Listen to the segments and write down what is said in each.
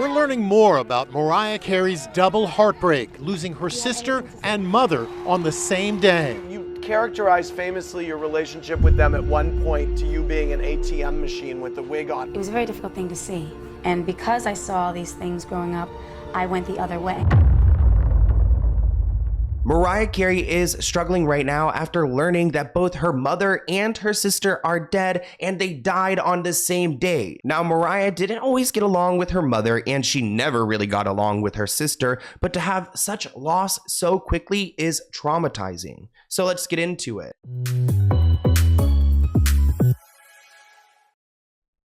We're learning more about Mariah Carey's double heartbreak, losing her sister and mother on the same day. You characterized famously your relationship with them at one point to you being an ATM machine with the wig on. It was a very difficult thing to see. And because I saw these things growing up, I went the other way. Mariah Carey is struggling right now after learning that both her mother and her sister are dead and they died on the same day. Now, Mariah didn't always get along with her mother and she never really got along with her sister, but to have such loss so quickly is traumatizing. So let's get into it.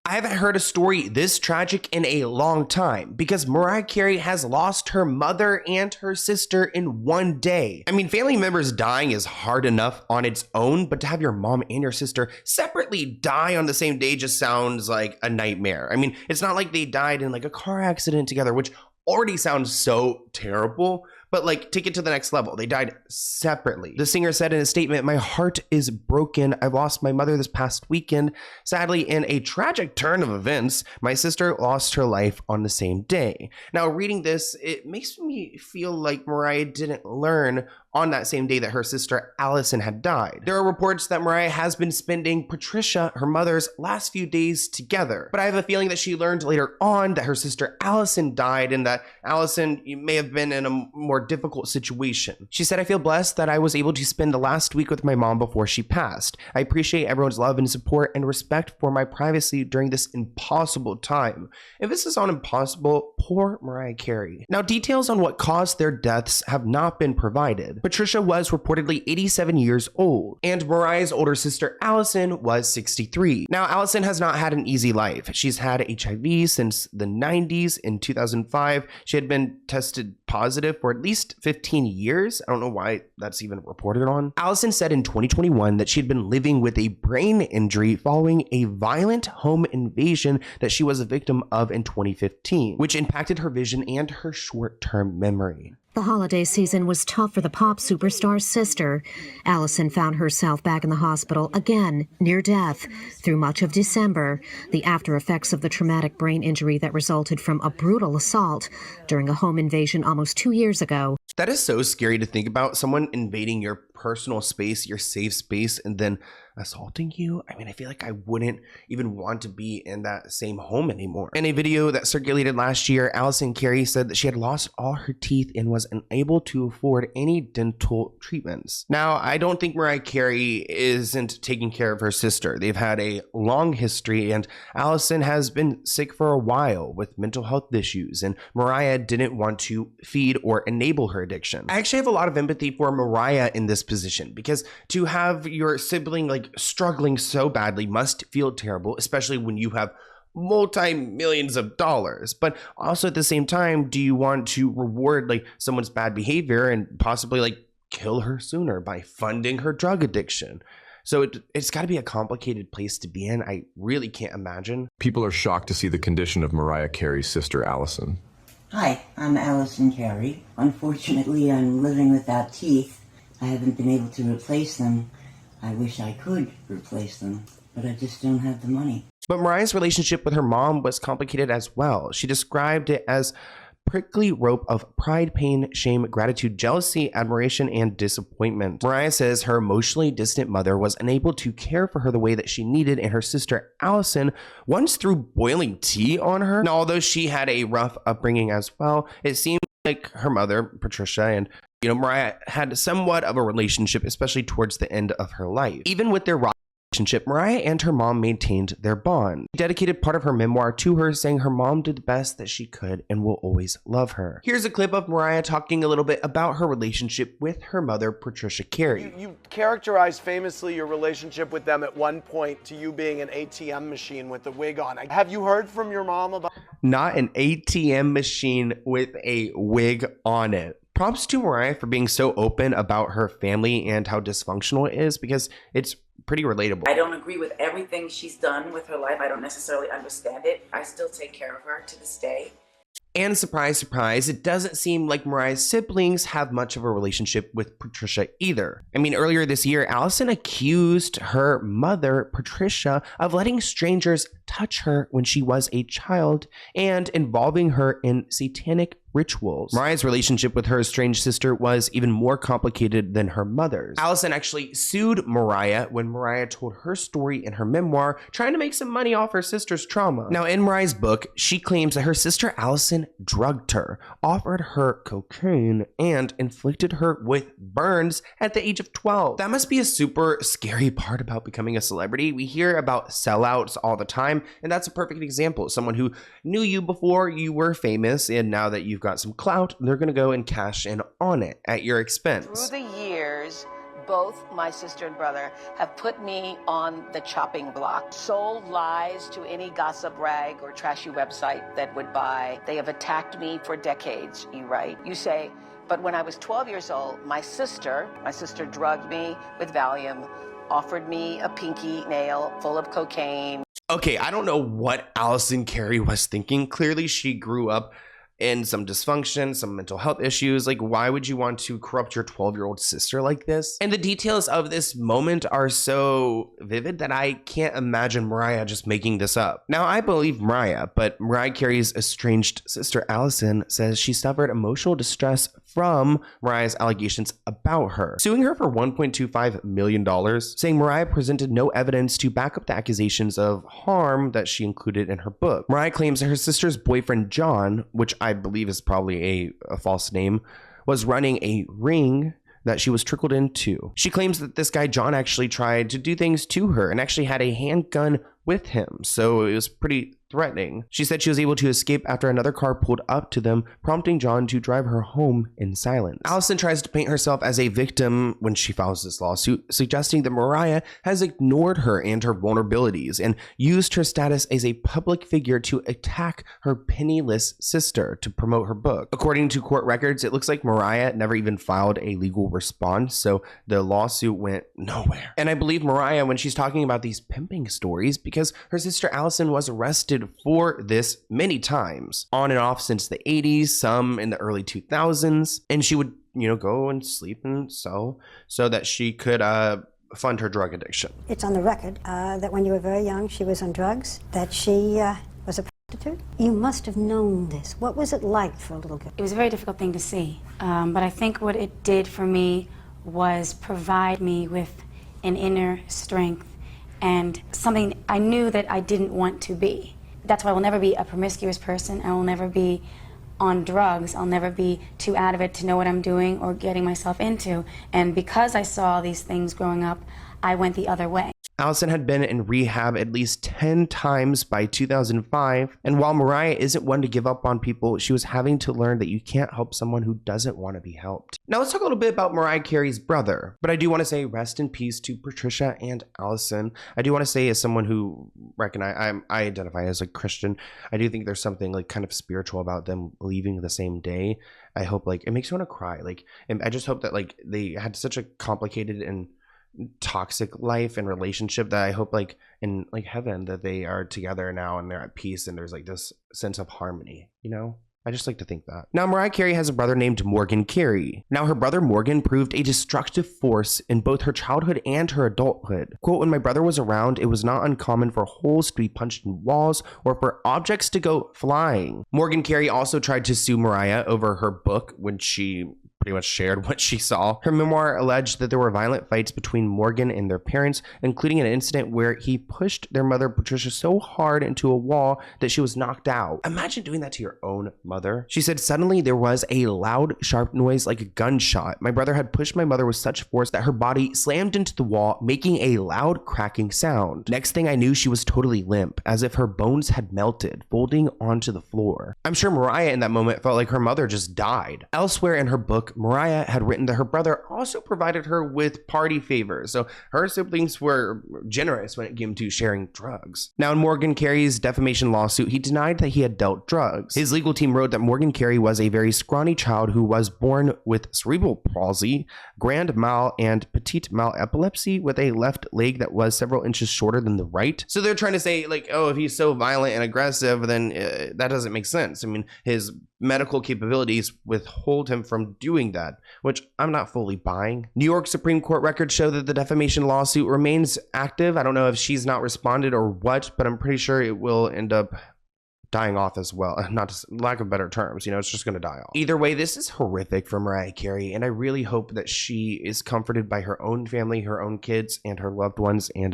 I haven't heard a story this tragic in a long time because Mariah Carey has lost her mother and her sister in one day. I mean, family members dying is hard enough on its own, but to have your mom and your sister separately die on the same day just sounds like a nightmare. I mean, it's not like they died in like a car accident together, which already sounds so terrible. But like, take it to the next level. They died separately. The singer said in a statement, "My heart is broken. I've lost my mother this past weekend. Sadly, in a tragic turn of events, my sister lost her life on the same day." Now, reading this, it makes me feel like Mariah didn't learn on that same day that her sister Alison had died. There are reports that Mariah has been spending Patricia, her mother's, last few days together. But I have a feeling that she learned later on that her sister Alison died and that Alison may have been in a more difficult situation. She said, "I feel blessed that I was able to spend the last week with my mom before she passed. I appreciate everyone's love and support and respect for my privacy during this impossible time." Emphasis on impossible. Poor Mariah Carey. Now, details on what caused their deaths have not been provided. Patricia was reportedly 87 years old, and Mariah's older sister Alison was 63. Now, Alison has not had an easy life. She's had HIV since the 90s. In 2005, she had been tested positive for at least 15 years. I don't know why that's even reported on. Alison said in 2021 that she had been living with a brain injury following a violent home invasion that she was a victim of in 2015, which impacted her vision and her short-term memory. The holiday season was tough for the pop superstar's sister. Alison found herself back in the hospital again, near death, through much of December, the after effects of the traumatic brain injury that resulted from a brutal assault during a home invasion almost 2 years ago. That is so scary to think about, someone invading your personal space, your safe space, and then assaulting you. I mean, I feel like I wouldn't even want to be in that same home anymore. In a video that circulated last year, Alison Carey said that she had lost all her teeth and was unable to afford any dental treatments. Now, I don't think Mariah Carey isn't taking care of her sister. They've had a long history, and Alison has been sick for a while with mental health issues, and Mariah didn't want to feed or enable her addiction. I actually have a lot of empathy for Mariah in this position, because to have your sibling like struggling so badly must feel terrible, especially when you have multi-millions of dollars. But also at the same time, do you want to reward like someone's bad behavior and possibly like kill her sooner by funding her drug addiction? So it's got to be a complicated place to be in. I really can't imagine. People are shocked to see the condition of Mariah Carey's sister, Alison. Hi, I'm Alison Carey. Unfortunately, I'm living without teeth. I haven't been able to replace them. I wish I could replace them, but I just don't have the money. But Mariah's relationship with her mom was complicated as well. She described it as prickly rope of pride, pain, shame, gratitude, jealousy, admiration, and disappointment. Mariah says her emotionally distant mother was unable to care for her the way that she needed, and her sister Alison once threw boiling tea on her. Now, although she had a rough upbringing as well, it seemed like her mother, Patricia, and Mariah had somewhat of a relationship, especially towards the end of her life. Even with their relationship, Mariah and her mom maintained their bond. She dedicated part of her memoir to her, saying her mom did the best that she could and will always love her. Here's a clip of Mariah talking a little bit about her relationship with her mother, Patricia Carey. You characterized famously your relationship with them at one point to you being an ATM machine with the wig on. Have you heard from your mom about... Not an ATM machine with a wig on it. Props to Mariah for being so open about her family and how dysfunctional it is, because it's pretty relatable. I don't agree with everything she's done with her life. I don't necessarily understand it. I still take care of her to this day. And surprise, surprise, it doesn't seem like Mariah's siblings have much of a relationship with Patricia either. I mean, earlier this year, Alison accused her mother, Patricia, of letting strangers touch her when she was a child and involving her in satanic rituals. Mariah's relationship with her estranged sister was even more complicated than her mother's. Alison actually sued Mariah when Mariah told her story in her memoir, trying to make some money off her sister's trauma. Now, in Mariah's book, she claims that her sister Alison drugged her, offered her cocaine, and inflicted her with burns at the age of 12. That must be a super scary part about becoming a celebrity. We hear about sellouts all the time, and that's a perfect example. Someone who knew you before you were famous, and now that you've got some clout, they're gonna go and cash in on it at your expense. Through the years, both my sister and brother have put me on the chopping block, sold lies to any gossip rag or trashy website that would buy. They have attacked me for decades, you write. You say, but when I was 12 years old, my sister drugged me with Valium, offered me a pinky nail full of cocaine. Okay, I don't know what Alison Carey was thinking. Clearly, she grew up in some dysfunction, some mental health issues. Like, why would you want to corrupt your 12-year-old sister like this? And the details of this moment are so vivid that I can't imagine Mariah just making this up. Now, I believe Mariah, but Mariah Carey's estranged sister Alison says she suffered emotional distress from Mariah's allegations about her, suing her for $1.25 million, saying Mariah presented no evidence to back up the accusations of harm that she included in her book. Mariah claims that her sister's boyfriend, John, which I believe is probably a false name, was running a ring that she was trickled into. She claims that this guy, John, actually tried to do things to her and actually had a handgun with him, so it was pretty threatening. She said she was able to escape after another car pulled up to them, prompting John to drive her home in silence. Alison tries to paint herself as a victim when she files this lawsuit, suggesting that Mariah has ignored her and her vulnerabilities and used her status as a public figure to attack her penniless sister to promote her book. According to court records, it looks like Mariah never even filed a legal response, so the lawsuit went nowhere. And I believe Mariah when she's talking about these pimping stories because her sister Alison was arrested for this many times, on and off since the 80s, some in the early 2000s, and she would, go and sleep and sell so that she could fund her drug addiction. It's on the record that when you were very young, she was on drugs, that she was a prostitute. You must have known this. What was it like for a little girl? It was a very difficult thing to see, but I think what it did for me was provide me with an inner strength and something I knew that I didn't want to be. That's why I will never be a promiscuous person. I will never be on drugs. I'll never be too out of it to know what I'm doing or getting myself into. And because I saw these things growing up, I went the other way. Alison had been in rehab at least 10 times by 2005, and while Mariah isn't one to give up on people, she was having to learn that you can't help someone who doesn't want to be helped. Now let's talk a little bit about Mariah Carey's brother, but I do want to say rest in peace to Patricia and Alison. I do want to say, as someone who I identify as a Christian, I do think there's something like kind of spiritual about them leaving the same day. I hope it makes me want to cry. And I just hope that they had such a complicated and toxic life and relationship that I hope in heaven that they are together now and they're at peace and there's this sense of harmony, I just like to think that. Now, Mariah Carey has a brother named Morgan Carey. Now, her brother Morgan proved a destructive force in both her childhood and her adulthood. Quote, when my brother was around, it was not uncommon for holes to be punched in walls or for objects to go flying. Morgan Carey also tried to sue Mariah over her book when she pretty much shared what she saw. Her memoir alleged that there were violent fights between Morgan and their parents, including an incident where he pushed their mother, Patricia, so hard into a wall that she was knocked out. Imagine doing that to your own mother. She said, suddenly there was a loud, sharp noise like a gunshot. My brother had pushed my mother with such force that her body slammed into the wall, making a loud cracking sound. Next thing I knew, she was totally limp, as if her bones had melted, folding onto the floor. I'm sure Mariah in that moment felt like her mother just died. Elsewhere in her book, book, Mariah had written that her brother also provided her with party favors. So her siblings were generous when it came to sharing drugs. Now, in Morgan Carey's defamation lawsuit, he denied that he had dealt drugs. His legal team wrote that Morgan Carey was a very scrawny child who was born with cerebral palsy, grand mal, and petite mal epilepsy with a left leg that was several inches shorter than the right. So they're trying to say, like, oh, if he's so violent and aggressive, then that doesn't make sense. I mean, his medical capabilities withhold him from doing that, which I'm not fully buying. New York Supreme Court records show that the defamation lawsuit remains active. I don't know if she's not responded or what, but I'm pretty sure it will end up dying off as well. Not just lack of better terms, you know, it's just going to die off. Either way, this is horrific for Mariah Carey, and I really hope that she is comforted by her own family, her own kids, and her loved ones. And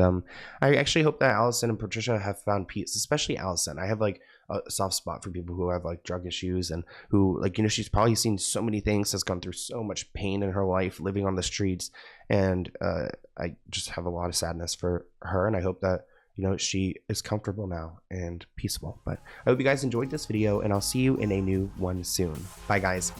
I actually hope that Alison and Patricia have found peace, especially Alison. I have like a soft spot for people who have like drug issues and who, like, you know, she's probably seen so many things, has gone through so much pain in her life living on the streets, and I just have a lot of sadness for her, and I hope that, you know, she is comfortable now and peaceful. But I hope you guys enjoyed this video, and I'll see you in a new one soon. Bye, guys.